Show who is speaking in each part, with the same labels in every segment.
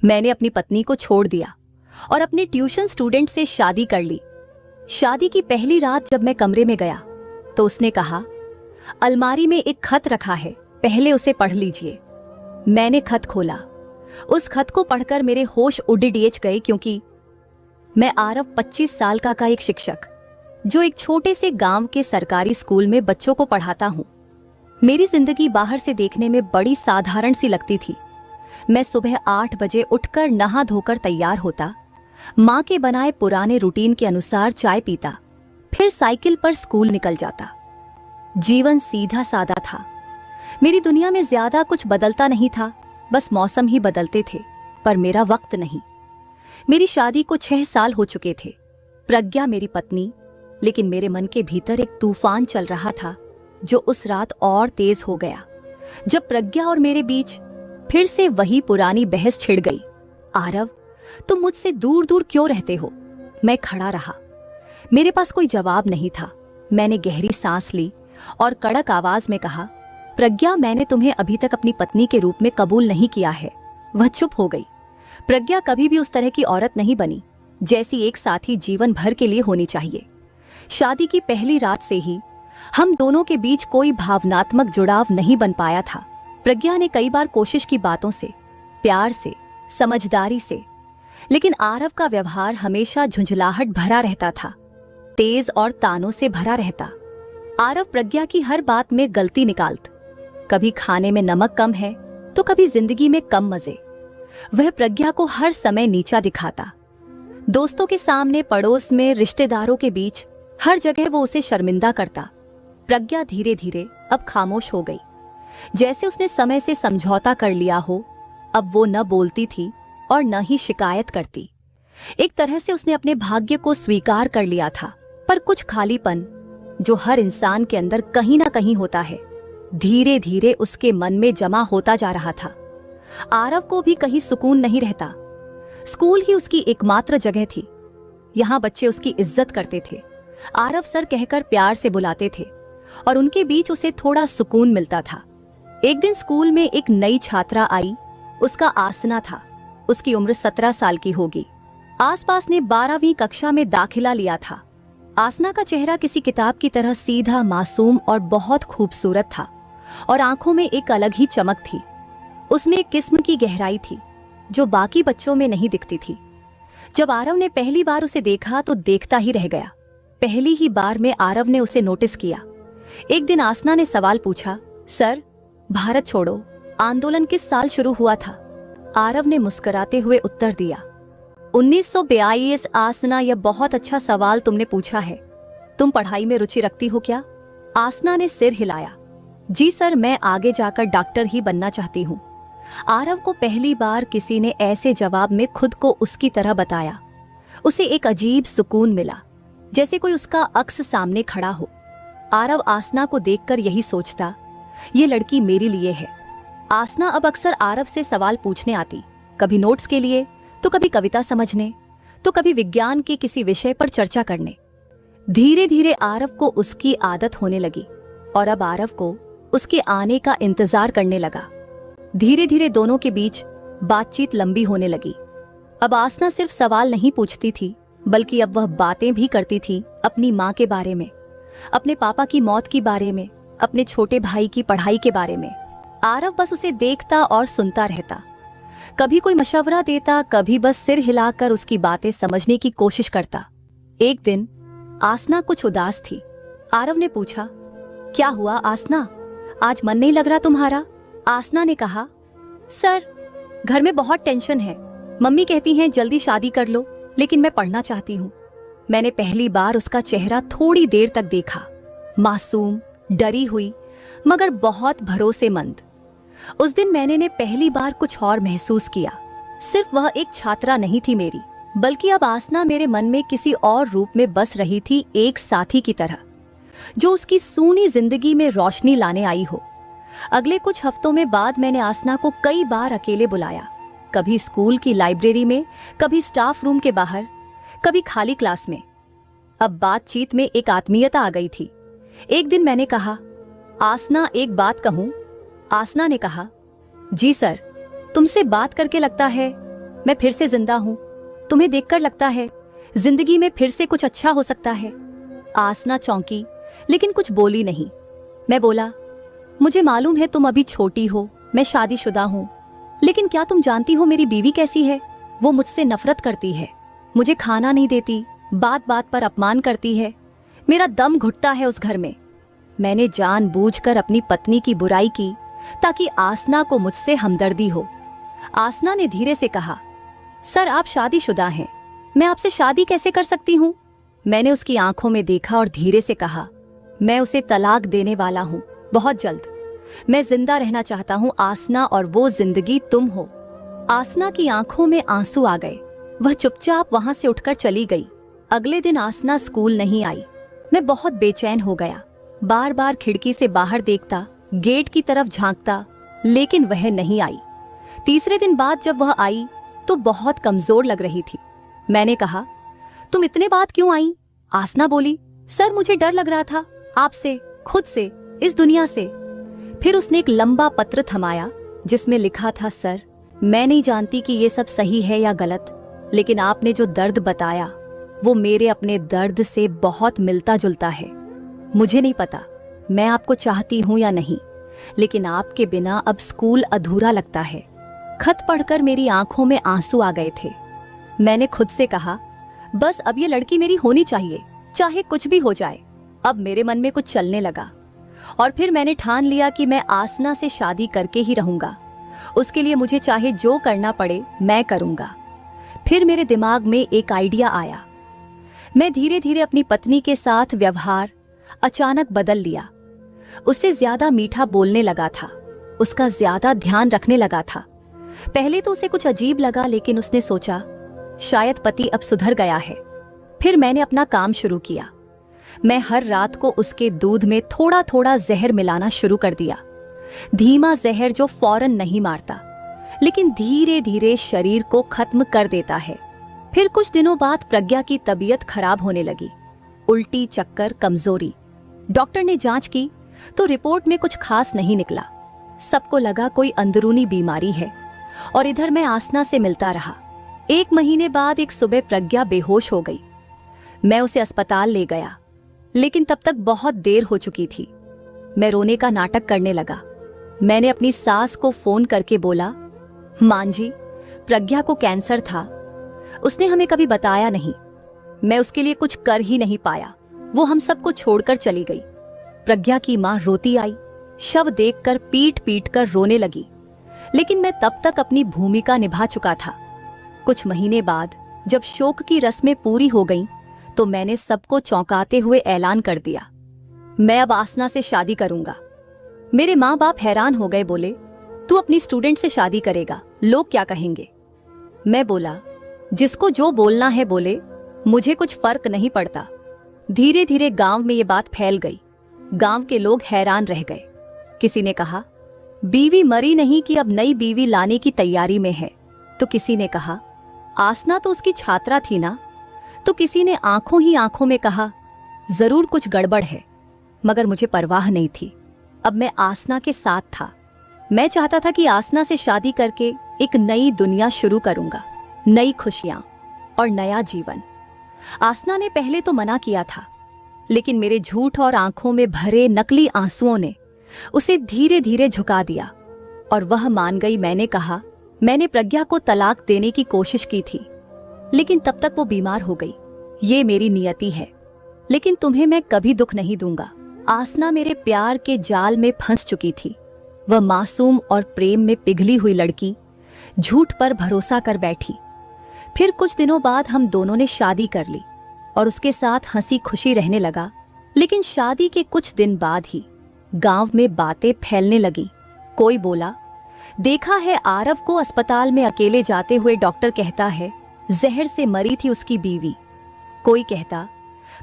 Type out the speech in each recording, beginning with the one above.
Speaker 1: मैंने अपनी पत्नी को छोड़ दिया और अपने ट्यूशन स्टूडेंट से शादी कर ली। शादी की पहली रात जब मैं कमरे में गया तो उसने कहा, अलमारी में एक खत रखा है, पहले उसे पढ़ लीजिए। मैंने खत खोला। उस खत को पढ़कर मेरे होश उड़िड़िएच गए, क्योंकि मैं आरव 25 साल का एक शिक्षक जो एक छोटे से गांव के सरकारी स्कूल में बच्चों को पढ़ाता हूं। मेरी जिंदगी बाहर से देखने में बड़ी साधारण सी लगती थी। मैं सुबह 8 बजे उठकर नहा धोकर तैयार होता, माँ के बनाए पुराने रूटीन के अनुसार चाय पीता, फिर साइकिल पर स्कूल निकल जाता। जीवन सीधा सादा था। मेरी दुनिया में ज्यादा कुछ बदलता नहीं था, बस मौसम ही बदलते थे, पर मेरा वक्त नहीं। मेरी शादी को 6 साल हो चुके थे। प्रज्ञा मेरी पत्नी, लेकिन मेरे मन के भीतर एक तूफान चल रहा था जो उस रात और तेज हो गया जब प्रज्ञा और मेरे बीच फिर से वही पुरानी बहस छिड़ गई। आरव, तुम मुझसे दूर दूर क्यों रहते हो? मैं खड़ा रहा। मेरे पास कोई जवाब नहीं था। मैंने गहरी सांस ली और कड़क आवाज में कहा, प्रज्ञा, मैंने तुम्हें अभी तक अपनी पत्नी के रूप में कबूल नहीं किया है। वह चुप हो गई। प्रज्ञा कभी भी उस तरह की औरत नहीं बनी जैसी एक साथी जीवन भर के लिए होनी चाहिए। शादी की पहली रात से ही हम दोनों के बीच कोई भावनात्मक जुड़ाव नहीं बन पाया था। प्रज्ञा ने कई बार कोशिश की, बातों से, प्यार से, समझदारी से, लेकिन आरव का व्यवहार हमेशा झुंझलाहट भरा रहता था, तेज और तानों से भरा रहता। आरव प्रज्ञा की हर बात में गलती निकालता। कभी खाने में नमक कम है तो कभी जिंदगी में कम मजे। वह प्रज्ञा को हर समय नीचा दिखाता। दोस्तों के सामने, पड़ोस में, रिश्तेदारों के बीच, हर जगह वो उसे शर्मिंदा करता। प्रज्ञा धीरे धीरे अब खामोश हो गई, जैसे उसने समय से समझौता कर लिया हो। अब वो न बोलती थी और न ही शिकायत करती। एक तरह से उसने अपने भाग्य को स्वीकार कर लिया था, पर कुछ खालीपन जो हर इंसान के अंदर कहीं ना कहीं होता है, धीरे धीरे उसके मन में जमा होता जा रहा था। आरव को भी कहीं सुकून नहीं रहता। स्कूल ही उसकी एकमात्र जगह थी। यहाँ बच्चे उसकी इज्जत करते थे, आरव सर कहकर प्यार से बुलाते थे और उनके बीच उसे थोड़ा सुकून मिलता था। एक दिन स्कूल में एक नई छात्रा आई। उसका आसना था। उसकी उम्र 17 साल की होगी। आसपास ने 12वीं कक्षा में दाखिला लिया था। आसना का चेहरा किसी किताब की तरह सीधा, मासूम और बहुत खूबसूरत था, और आंखों में एक अलग ही चमक थी। उसमें एक किस्म की गहराई थी जो बाकी बच्चों में नहीं दिखती थी। जब आरव ने पहली बार उसे देखा तो देखता ही रह गया। पहली ही बार में आरव ने उसे नोटिस किया। एक दिन आसना ने सवाल पूछा, सर, भारत छोड़ो आंदोलन किस साल शुरू हुआ था? आरव ने मुस्कुराते हुए उत्तर दिया, 1942। आसना, यह बहुत अच्छा सवाल तुमने पूछा है। तुम पढ़ाई में रुचि रखती हो क्या? आसना ने सिर हिलाया। जी सर, मैं आगे जाकर डॉक्टर ही बनना चाहती हूँ। आरव को पहली बार किसी ने ऐसे जवाब में खुद को उसकी तरह बताया। उसे एक अजीब सुकून मिला, जैसे कोई उसका अक्स सामने खड़ा हो। आरव आसना को देखकर यही सोचता, ये लड़की मेरे लिए है। आसना अब अक्सर आरव से सवाल पूछने आती, कभी नोट्स के लिए, तो कभी कविता समझने, तो कभी विज्ञान के किसी विषय पर चर्चा करने। धीरे धीरे आरव को उसकी आदत होने लगी और अब आरव को उसके आने का इंतजार करने लगा। धीरे धीरे दोनों के बीच बातचीत लंबी होने लगी। अब आसना सिर्फ सवाल नहीं पूछती थी, बल्कि अब वह बातें भी करती थी अपनी माँ के बारे में, अपने पापा की मौत के बारे में, अपने छोटे भाई की पढ़ाई के बारे में। आरव बस उसे देखता और सुनता रहता। कभी कोई मशवरा देता, कभी बस सिर हिलाकर उसकी बातें समझने की कोशिश करता। एक दिन आसना कुछ उदास थी। आरव ने पूछा, क्या हुआ आसना, आज मन नहीं लग रहा तुम्हारा? आसना ने कहा, सर, घर में बहुत टेंशन है। मम्मी कहती हैं जल्दी शादी कर लो, लेकिन मैं पढ़ना चाहती हूँ। मैंने पहली बार उसका चेहरा थोड़ी देर तक देखा, मासूम, डरी हुई, मगर बहुत भरोसेमंद। उस दिन मैंने पहली बार कुछ और महसूस किया। सिर्फ वह एक छात्रा नहीं थी मेरी, बल्कि अब आसना मेरे मन में किसी और रूप में बस रही थी, एक साथी की तरह, जो उसकी सूनी जिंदगी में रोशनी लाने आई हो। अगले कुछ हफ्तों में बाद मैंने आसना को कई बार अकेले बुलाया, कभी स्कूल की लाइब्रेरी में, कभी स्टाफ रूम के बाहर, कभी खाली क्लास में। अब बातचीत में एक आत्मीयता आ गई थी। एक दिन मैंने कहा, आसना, एक बात कहूं? आसना ने कहा, जी सर। तुमसे बात करके लगता है मैं फिर से जिंदा हूँ। तुम्हें देखकर लगता है जिंदगी में फिर से कुछ अच्छा हो सकता है। आसना चौंकी लेकिन कुछ बोली नहीं। मैं बोला, मुझे मालूम है तुम अभी छोटी हो, मैं शादीशुदा हूँ, लेकिन क्या तुम जानती हो मेरी बीवी कैसी है? वो मुझसे नफरत करती है, मुझे खाना नहीं देती, बात बात पर अपमान करती है। मेरा दम घुटता है उस घर में। मैंने जानबूझकर अपनी पत्नी की बुराई की ताकि आसना को मुझसे हमदर्दी हो। आसना ने धीरे से कहा, सर आप शादीशुदा हैं, मैं आपसे शादी कैसे कर सकती हूँ? मैंने उसकी आंखों में देखा और धीरे से कहा, मैं उसे तलाक देने वाला हूँ, बहुत जल्द। मैं जिंदा रहना चाहता हूँ आसना, और वो जिंदगी तुम हो। आसना की आंखों में आंसू आ गए। वह चुपचाप वहां से उठकर चली गई। अगले दिन आसना स्कूल नहीं आई। मैं बहुत बेचैन हो गया। बार बार खिड़की से बाहर देखता, गेट की तरफ झांकता, लेकिन वह नहीं आई। तीसरे दिन बाद जब वह आई तो बहुत कमजोर लग रही थी। मैंने कहा, तुम इतने बाद क्यों आई? आसना बोली, सर मुझे डर लग रहा था, आपसे, खुद से, इस दुनिया से। फिर उसने एक लंबा पत्र थमाया जिसमें लिखा था, सर मैं नहीं जानती कि ये सब सही है या गलत, लेकिन आपने जो दर्द बताया वो मेरे अपने दर्द से बहुत मिलता जुलता है। मुझे नहीं पता मैं आपको चाहती हूं या नहीं, लेकिन आपके बिना अब स्कूल अधूरा लगता है। खत पढ़कर मेरी आंखों में आंसू आ गए थे। मैंने खुद से कहा, बस अब ये लड़की मेरी होनी चाहिए, चाहे कुछ भी हो जाए। अब मेरे मन में कुछ चलने लगा और फिर मैंने ठान लिया कि मैं आसना से शादी करके ही रहूंगा। उसके लिए मुझे चाहे जो करना पड़े मैं करूंगा। फिर मेरे दिमाग में एक आइडिया आया। मैं धीरे धीरे अपनी पत्नी के साथ व्यवहार अचानक बदल लिया। उससे ज्यादा मीठा बोलने लगा था, उसका ज्यादा ध्यान रखने लगा था। पहले तो उसे कुछ अजीब लगा, लेकिन उसने सोचा शायद पति अब सुधर गया है। फिर मैंने अपना काम शुरू किया। मैं हर रात को उसके दूध में थोड़ा थोड़ा जहर मिलाना शुरू कर दिया। धीमा जहर जो फौरन नहीं मारता, लेकिन धीरे धीरे शरीर को खत्म कर देता है। फिर कुछ दिनों बाद प्रज्ञा की तबीयत खराब होने लगी। उल्टी, चक्कर, कमजोरी। डॉक्टर ने जांच की तो रिपोर्ट में कुछ खास नहीं निकला। सबको लगा कोई अंदरूनी बीमारी है, और इधर मैं आसना से मिलता रहा। 1 महीने बाद एक सुबह प्रज्ञा बेहोश हो गई। मैं उसे अस्पताल ले गया, लेकिन तब तक बहुत देर हो चुकी थी। मैं रोने का नाटक करने लगा। मैंने अपनी सास को फोन करके बोला, मां जी, प्रज्ञा को कैंसर था, उसने हमें कभी बताया नहीं। मैं उसके लिए कुछ कर ही नहीं पाया, वो हम सबको छोड़कर चली गई। प्रज्ञा की मां रोती आई, शव देखकर पीट पीट कर रोने लगी, लेकिन मैं तब तक अपनी भूमिका निभा चुका था। कुछ महीने बाद जब शोक की रस्में पूरी हो गईं, तो मैंने सबको चौंकाते हुए ऐलान कर दिया, मैं अब आसना से शादी करूंगा। मेरे माँ बाप हैरान हो गए, बोले, तू अपनी स्टूडेंट से शादी करेगा, लोग क्या कहेंगे? मैं बोला, जिसको जो बोलना है बोले, मुझे कुछ फर्क नहीं पड़ता। धीरे धीरे गांव में ये बात फैल गई। गांव के लोग हैरान रह गए। किसी ने कहा, बीवी मरी नहीं कि अब नई बीवी लाने की तैयारी में है। तो किसी ने कहा, आसना तो उसकी छात्रा थी ना। तो किसी ने आंखों ही आंखों में कहा, जरूर कुछ गड़बड़ है। मगर मुझे परवाह नहीं थी। अब मैं आसना के साथ था। मैं चाहता था कि आसना से शादी करके एक नई दुनिया शुरू करूंगा, नई खुशियां और नया जीवन। आसना ने पहले तो मना किया था, लेकिन मेरे झूठ और आंखों में भरे नकली आंसुओं ने उसे धीरे धीरे झुका दिया और वह मान गई। मैंने कहा, मैंने प्रज्ञा को तलाक देने की कोशिश की थी, लेकिन तब तक वो बीमार हो गई। ये मेरी नियति है, लेकिन तुम्हें मैं कभी दुख नहीं दूंगा। आसना मेरे प्यार के जाल में फंस चुकी थी। वह मासूम और प्रेम में पिघली हुई लड़की झूठ पर भरोसा कर बैठी। फिर कुछ दिनों बाद हम दोनों ने शादी कर ली और उसके साथ हंसी खुशी रहने लगा। लेकिन शादी के कुछ दिन बाद ही गांव में बातें फैलने लगी। कोई बोला, देखा है आरव को अस्पताल में अकेले जाते हुए, डॉक्टर कहता है जहर से मरी थी उसकी बीवी। कोई कहता,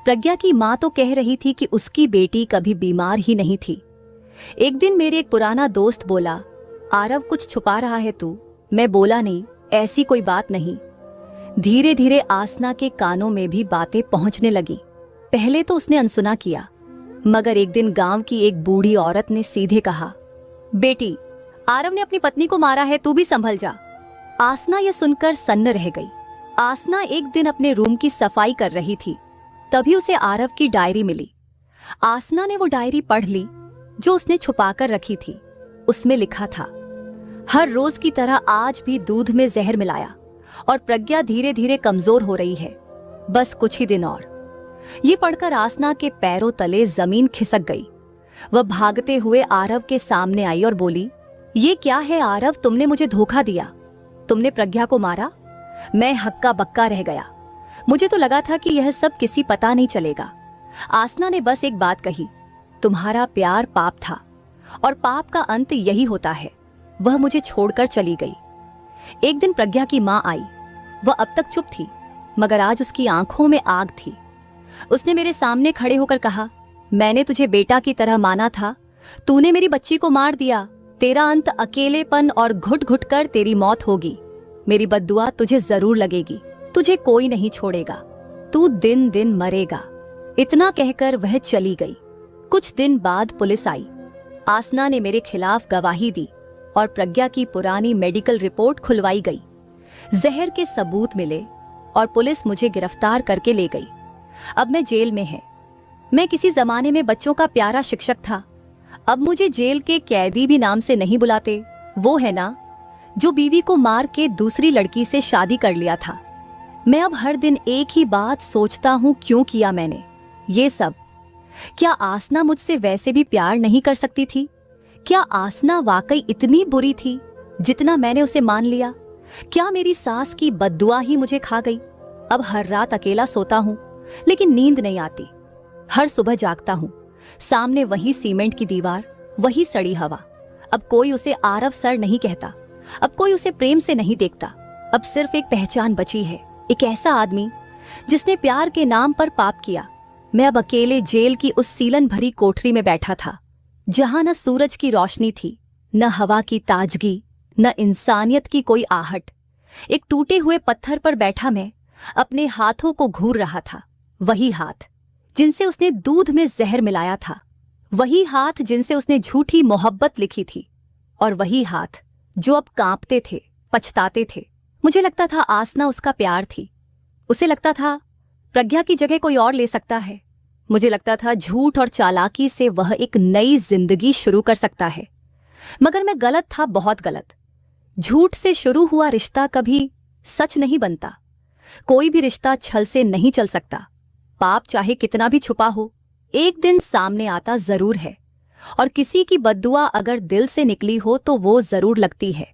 Speaker 1: प्रज्ञा की मां तो कह रही थी कि उसकी बेटी कभी बीमार ही नहीं थी। एक दिन मेरे एक पुराना दोस्त बोला, आरव कुछ छुपा रहा है तू। मैं बोला, नहीं, ऐसी कोई बात नहीं। धीरे धीरे आसना के कानों में भी बातें पहुंचने लगी। पहले तो उसने अनसुना किया, मगर एक दिन गांव की एक बूढ़ी औरत ने सीधे कहा, बेटी, आरव ने अपनी पत्नी को मारा है, तू भी संभल जा। आसना ये सुनकर सन्न रह गई। आसना एक दिन अपने रूम की सफाई कर रही थी, तभी उसे आरव की डायरी मिली। आसना ने वो डायरी पढ़ ली जो उसने छुपाकर रखी थी। उसमें लिखा था, हर रोज की तरह आज भी दूध में जहर मिलाया और प्रज्ञा धीरे धीरे कमजोर हो रही है, बस कुछ ही दिन और। ये पढ़कर आसना के पैरों तले जमीन खिसक गई। वह भागते हुए आरव के सामने आई और बोली, ये क्या है आरव, तुमने मुझे धोखा दिया, तुमने प्रज्ञा को मारा। मैं हक्का बक्का रह गया। मुझे तो लगा था कि यह सब किसी पता नहीं चलेगा। आसना ने बस एक बात कही, तुम्हारा प्यार पाप था और पाप का अंत यही होता है। वह मुझे छोड़कर चली गई। एक दिन प्रज्ञा की मां आई। वह अब तक चुप थी, मगर आज उसकी आंखों में आग थी। उसने मेरे सामने खड़े होकर कहा, मैंने तुझे बेटा की तरह माना था, तूने मेरी बच्ची को मार दिया। तेरा अंत अकेलेपन और घुट घुट कर तेरी मौत होगी। मेरी बद्दुआ तुझे जरूर लगेगी, तुझे कोई नहीं छोड़ेगा, तू दिन दिन मरेगा। इतना कहकर वह चली गई। कुछ दिन बाद पुलिस आई। आसना ने मेरे खिलाफ गवाही दी और प्रज्ञा की पुरानी मेडिकल रिपोर्ट खुलवाई गई। जहर के सबूत मिले और पुलिस मुझे गिरफ्तार करके ले गई। अब मैं जेल में है। मैं किसी जमाने में बच्चों का प्यारा शिक्षक था। अब मुझे जेल के कैदी भी नाम से नहीं बुलाते। वो है ना जो बीवी को मार के दूसरी लड़की से शादी कर लिया था। मैं अब हर दिन एक ही बात सोचता हूं, क्यों किया मैंने ये सब। क्या आसना मुझसे वैसे भी प्यार नहीं कर सकती थी? क्या आसना वाकई इतनी बुरी थी जितना मैंने उसे मान लिया? क्या मेरी सास की बद्दुआ ही मुझे खा गई? अब हर रात अकेला सोता हूं, लेकिन नींद नहीं आती। हर सुबह जागता हूं, सामने वही सीमेंट की दीवार, वही सड़ी हवा। अब कोई उसे आरव सर नहीं कहता, अब कोई उसे प्रेम से नहीं देखता। अब सिर्फ एक पहचान बची है, एक ऐसा आदमी जिसने प्यार के नाम पर पाप किया। मैं अब अकेले जेल की उस सीलन भरी कोठरी में बैठा था, जहां न सूरज की रोशनी थी, न हवा की ताजगी, न इंसानियत की कोई आहट। एक टूटे हुए पत्थर पर बैठा मैं अपने हाथों को घूर रहा था। वही हाथ जिनसे उसने दूध में जहर मिलाया था, वही हाथ जिनसे उसने झूठी मोहब्बत लिखी थी, और वही हाथ जो अब कांपते थे, पछताते थे। मुझे लगता था आसना उसका प्यार थी। उसे लगता था प्रज्ञा की जगह कोई और ले सकता है। मुझे लगता था झूठ और चालाकी से वह एक नई जिंदगी शुरू कर सकता है। मगर मैं गलत था, बहुत गलत। झूठ से शुरू हुआ रिश्ता कभी सच नहीं बनता। कोई भी रिश्ता छल से नहीं चल सकता। पाप चाहे कितना भी छुपा हो, एक दिन सामने आता जरूर है, और किसी की बद्दुआ अगर दिल से निकली हो तो वो जरूर लगती है।